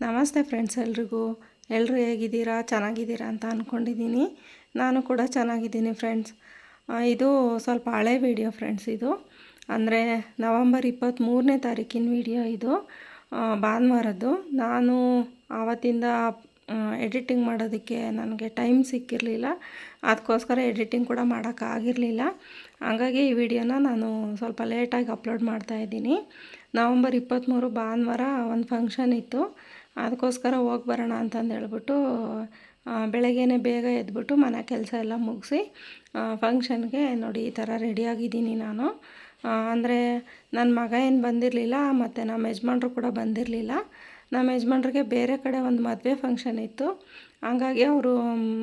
ನಮಸ್ತೆ ಫ್ರೆಂಡ್ಸ್, ಎಲ್ಲರೂ ಹೇಗಿದ್ದೀರಾ? ಚೆನ್ನಾಗಿದ್ದೀರಾ ಅಂತ ಅಂದ್ಕೊಂಡಿದ್ದೀನಿ. ನಾನು ಕೂಡ ಚೆನ್ನಾಗಿದ್ದೀನಿ ಫ್ರೆಂಡ್ಸ್. ಇದು ಸ್ವಲ್ಪ ಹಳೆ ವಿಡಿಯೋ ಫ್ರೆಂಡ್ಸ್. ಇದು ಅಂದರೆ ನವಂಬರ್ 23ನೇ ತಾರೀಕಿನ ವಿಡಿಯೋ ಇದು, ಭಾನುವಾರದ್ದು. ನಾನು ಆವತ್ತಿಂದ ಎಡಿಟಿಂಗ್ ಮಾಡೋದಕ್ಕೆ ನನಗೆ ಟೈಮ್ ಸಿಕ್ಕಿರಲಿಲ್ಲ. ಅದಕ್ಕೋಸ್ಕರ ಎಡಿಟಿಂಗ್ ಕೂಡ ಮಾಡೋಕ್ಕಾಗಿರಲಿಲ್ಲ. ಹಾಗಾಗಿ ಈ ವಿಡಿಯೋನ ನಾನು ಸ್ವಲ್ಪ ಲೇಟಾಗಿ ಅಪ್ಲೋಡ್ ಮಾಡ್ತಾಯಿದ್ದೀನಿ. ನವಂಬರ್ 23 ಭಾನುವಾರ ಒಂದು ಫಂಕ್ಷನ್ ಇತ್ತು. ಅದಕ್ಕೋಸ್ಕರ ಹೋಗಿ ಬರೋಣ ಅಂತಂದು ಹೇಳ್ಬಿಟ್ಟು ಬೆಳಗ್ಗೆನೇ ಬೇಗ ಎದ್ಬಿಟ್ಟು ಮನೆ ಕೆಲಸ ಎಲ್ಲ ಮುಗಿಸಿ ಫಂಕ್ಷನ್ಗೆ ನೋಡಿ ಈ ಥರ ರೆಡಿಯಾಗಿದ್ದೀನಿ ನಾನು. ಅಂದರೆ ನನ್ನ ಮಗ ಏನು ಬಂದಿರಲಿಲ್ಲ, ಮತ್ತು ನಮ್ಮ ಯಜಮಾನ್ರು ಕೂಡ ಬಂದಿರಲಿಲ್ಲ. ನಮ್ಮ ಯಜಮಾನ್ರಿಗೆ ಬೇರೆ ಕಡೆ ಒಂದು ಮದುವೆ ಫಂಕ್ಷನ್ ಇತ್ತು. ಹಂಗಾಗಿ ಅವರು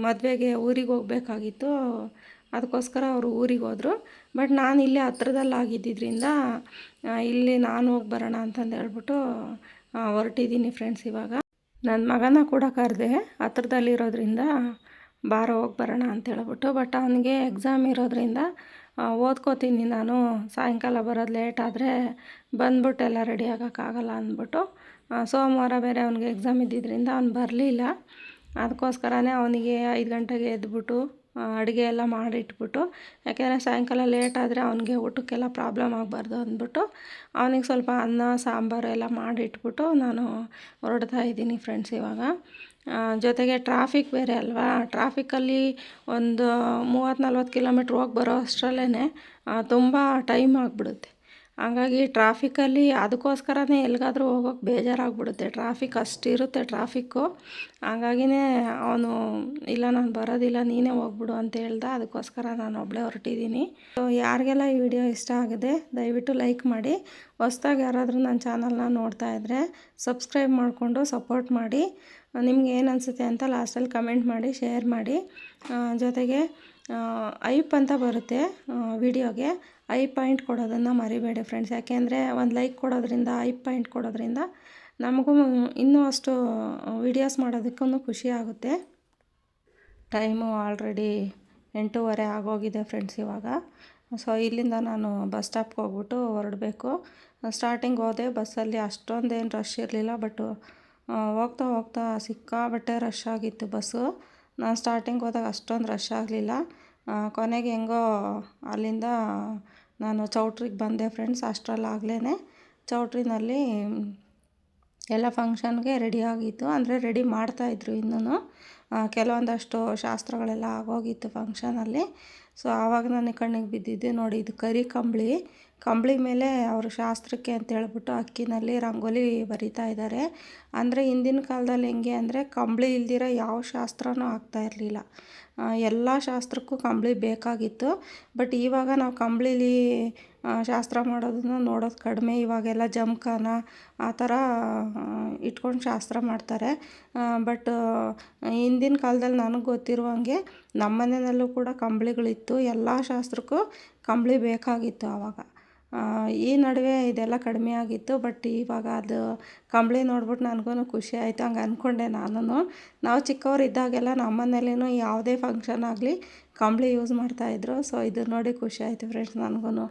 ಮದುವೆಗೆ ಊರಿಗೆ ಹೋಗಬೇಕಾಗಿತ್ತು. ಅದಕ್ಕೋಸ್ಕರ ಅವರು ಊರಿಗೆ ಹೋದರು. ಬಟ್ ನಾನು ಇಲ್ಲೇ ಹತ್ರದಲ್ಲಾಗಿದ್ದರಿಂದ ಇಲ್ಲಿ ನಾನು ಹೋಗಿ ಬರೋಣ ಅಂತಂದು ಹೇಳ್ಬಿಟ್ಟು ಹೊರಟಿದ್ದೀನಿ ಫ್ರೆಂಡ್ಸ್. ಇವಾಗ ನನ್ನ ಮಗನ ಕೂಡ ಕರೆದೆ, ಹತ್ರದಲ್ಲಿರೋದ್ರಿಂದ ಬಾರ ಹೋಗಿ ಬರೋಣ ಅಂತ ಹೇಳ್ಬಿಟ್ಟು. ಬಟ್ ಅವನಿಗೆ ಎಕ್ಸಾಮ್ ಇರೋದ್ರಿಂದ ಓದ್ಕೋತೀನಿ ನಾನು, ಸಾಯಂಕಾಲ ಬರೋದು ಲೇಟ್ ಆದರೆ ಬಂದ್ಬಿಟ್ಟು ಎಲ್ಲ ರೆಡಿ ಆಗೋಕ್ಕಾಗಲ್ಲ ಅಂದ್ಬಿಟ್ಟು. ಸೋಮವಾರ ಬೇರೆ ಅವನಿಗೆ ಎಕ್ಸಾಮ್ ಇದ್ದಿದ್ದರಿಂದ ಅವ್ನು ಬರಲಿಲ್ಲ. ಅದಕ್ಕೋಸ್ಕರನೇ ಅವನಿಗೆ 5 ಗಂಟೆಗೆ ಎದ್ಬಿಟ್ಟು ಅಡುಗೆ ಎಲ್ಲ ಮಾಡಿಟ್ಬಿಟ್ಟು, ಯಾಕೆಂದರೆ ಸಾಯಂಕಾಲ ಲೇಟ್ ಆದರೆ ಅವನಿಗೆ ಊಟಕ್ಕೆಲ್ಲ ಪ್ರಾಬ್ಲಮ್ ಆಗಬಾರ್ದು ಅಂದ್ಬಿಟ್ಟು ಅವನಿಗೆ ಸ್ವಲ್ಪ ಅನ್ನ ಸಾಂಬಾರು ಎಲ್ಲ ಮಾಡಿಟ್ಬಿಟ್ಟು ನಾನು ಹೊರಡ್ತಾ ಇದ್ದೀನಿ ಫ್ರೆಂಡ್ಸ್. ಇವಾಗ ಜೊತೆಗೆ ಟ್ರಾಫಿಕ್ ಬೇರೆ ಅಲ್ವಾ, ಟ್ರಾಫಿಕಲ್ಲಿ ಒಂದು 30-40 ಕಿಲೋಮೀಟ್ರ್ ಹೋಗಿ ಬರೋ ಅಷ್ಟರಲ್ಲೇ ತುಂಬ ಟೈಮ್ ಆಗಿಬಿಡುತ್ತೆ. ಹಾಗಾಗಿ ಟ್ರಾಫಿಕಲ್ಲಿ ಅದಕ್ಕೋಸ್ಕರನೇ ಎಲ್ಲಿಗಾದ್ರೂ ಹೋಗೋಕ್ಕೆ ಬೇಜಾರಾಗ್ಬಿಡುತ್ತೆ. Traffic ಅಷ್ಟಿರುತ್ತೆ traffic. ಹಾಗಾಗಿನೇ ಅವನು ಇಲ್ಲ ನಾನು ಬರೋದಿಲ್ಲ, ನೀನೇ ಹೋಗ್ಬಿಡು ಅಂತ ಹೇಳ್ದೆ. ಅದಕ್ಕೋಸ್ಕರ ನಾನು ಒಬ್ಬಳೇ ಹೊರಟಿದ್ದೀನಿ. ಸೊ ಯಾರಿಗೆಲ್ಲ ಈ ವಿಡಿಯೋ ಇಷ್ಟ ಆಗಿದೆ ದಯವಿಟ್ಟು ಲೈಕ್ ಮಾಡಿ. ಹೊಸ್ದಾಗಿ ಯಾರಾದರೂ ನನ್ನ ಚಾನಲ್ನ ನೋಡ್ತಾ ಇದ್ದರೆ ಸಬ್ಸ್ಕ್ರೈಬ್ ಮಾಡಿಕೊಂಡು ಸಪೋರ್ಟ್ ಮಾಡಿ. ನಿಮ್ಗೆ ಏನು ಅನಿಸುತ್ತೆ ಅಂತ ಲಾಸ್ಟಲ್ಲಿ ಕಮೆಂಟ್ ಮಾಡಿ, ಶೇರ್ ಮಾಡಿ. ಜೊತೆಗೆ ಐಪ್ ಅಂತ ಬರುತ್ತೆ ವಿಡಿಯೋಗೆ, ಪಾಯಿಂಟ್ ಕೊಡೋದನ್ನು ಮರಿಬೇಡಿ ಫ್ರೆಂಡ್ಸ್. ಯಾಕೆಂದರೆ ಒಂದು ಲೈಕ್ ಕೊಡೋದ್ರಿಂದ, ಪಾಯಿಂಟ್ ಕೊಡೋದ್ರಿಂದ ನಮಗೂ ಇನ್ನೂ ಅಷ್ಟು ವಿಡಿಯೋಸ್ ಮಾಡೋದಕ್ಕೂ ಖುಷಿ ಆಗುತ್ತೆ. ಟೈಮು ಆಲ್ರೆಡಿ 8:15 ಆಗೋಗಿದೆ ಫ್ರೆಂಡ್ಸ್ ಇವಾಗ. ಸೊ ಇಲ್ಲಿಂದ ನಾನು ಬಸ್ ಸ್ಟಾಪ್ಗೆ ಹೋಗ್ಬಿಟ್ಟು ಹೊರಡಬೇಕು. ಸ್ಟಾರ್ಟಿಂಗ್ ಹೋದೆ ಬಸ್ಸಲ್ಲಿ, ಅಷ್ಟೊಂದೇನು ರಶ್ ಇರಲಿಲ್ಲ. ಬಟ್ ಹೋಗ್ತಾ ಹೋಗ್ತಾ ಸಿಕ್ಕಾಬಟ್ಟೆ ರಶ್ ಆಗಿತ್ತು ಬಸ್ಸು. ನಾನು ಸ್ಟಾರ್ಟಿಂಗ್ ಹೋದಾಗ ಅಷ್ಟೊಂದು ರಶ್ ಆಗಲಿಲ್ಲ. ಕೊನೆಗೆ ಹೆಂಗೋ ಅಲ್ಲಿಂದ ನಾನು ಚೌಟ್ರಿಗೆ ಬಂದೆ ಫ್ರೆಂಡ್ಸ್. ಅಷ್ಟರಲ್ಲಾಗಲೇ ಚೌಟ್ರಿನಲ್ಲಿ ಎಲ್ಲ ಫಂಕ್ಷನ್ಗೆ ರೆಡಿ ಆಗಿತ್ತು. ಅಂದರೆ ರೆಡಿ ಮಾಡ್ತಾಯಿದ್ರು ಇನ್ನೂ. ಕೆಲವೊಂದಷ್ಟು ಶಾಸ್ತ್ರಗಳೆಲ್ಲ ಆಗೋಗಿತ್ತು ಫಂಕ್ಷನಲ್ಲಿ. ಸೊ ಆವಾಗ ನನಗೆ ಕಣ್ಣಿಗೆ ಬಿದ್ದಿದ್ದು ನೋಡಿ, ಇದು ಕರಿ ಕಂಬಳಿ ಮೇಲೆ ಅವರು ಶಾಸ್ತ್ರಕ್ಕೆ ಅಂತ ಹೇಳ್ಬಿಟ್ಟು ಅಕ್ಕಿನಲ್ಲಿ ರಂಗೋಲಿ ಬರಿತಾ ಇದ್ದಾರೆ. ಅಂದರೆ ಹಿಂದಿನ ಕಾಲದಲ್ಲಿ ಹೆಂಗೆ ಅಂದರೆ ಕಂಬಳಿ ಇಲ್ದಿರ ಯಾವ ಶಾಸ್ತ್ರನೂ ಆಗ್ತಾಯಿರಲಿಲ್ಲ. ಎಲ್ಲ ಶಾಸ್ತ್ರಕ್ಕೂ ಕಂಬಳಿ ಬೇಕಾಗಿತ್ತು. ಬಟ್ ಇವಾಗ ನಾವು ಕಂಬಳಿಲಿ ಶಾಸ್ತ್ರ ಮಾಡೋದನ್ನ ನೋಡೋದು ಕಡಿಮೆ. ಇವಾಗೆಲ್ಲ ಜಮಖಾನ ಆ ಥರ ಇಟ್ಕೊಂಡು ಶಾಸ್ತ್ರ ಮಾಡ್ತಾರೆ. ಬಟ್ ಹಿಂದಿನ ಕಾಲದಲ್ಲಿ ನನಗೆ ಗೊತ್ತಿರುವಂಗೆ ನಮ್ಮ ಮನೆಯಲ್ಲೂ ಕೂಡ ಕಂಬಳಿಗಳಿತ್ತು. ಎಲ್ಲ ಶಾಸ್ತ್ರಕ್ಕೂ ಕಂಬಳಿ ಬೇಕಾಗಿತ್ತು ಆವಾಗ. ಈ ನಡುವೆ ಇದೆಲ್ಲ ಕಡಿಮೆ ಆಗಿತ್ತು. ಬಟ್ ಇವಾಗ ಅದು ಕಂಬಳಿ ನೋಡ್ಬಿಟ್ಟು ನನಗೂ ಖುಷಿ ಆಯಿತು. ಹಂಗೆ ಅಂದ್ಕೊಂಡೆ ನಾನು. ನಾವು ಚಿಕ್ಕವರಿದ್ದಾಗೆಲ್ಲ ನಮ್ಮ ಮನೇಲೇನೂ ಯಾವುದೇ ಫಂಕ್ಷನ್ ಆಗಲಿ ಕಂಬಳಿ ಯೂಸ್ ಮಾಡ್ತಾಯಿದ್ರು. ಸೊ ಇದು ನೋಡಿ ಖುಷಿ ಆಯಿತು ಫ್ರೆಂಡ್ಸ್ ನನಗೂ.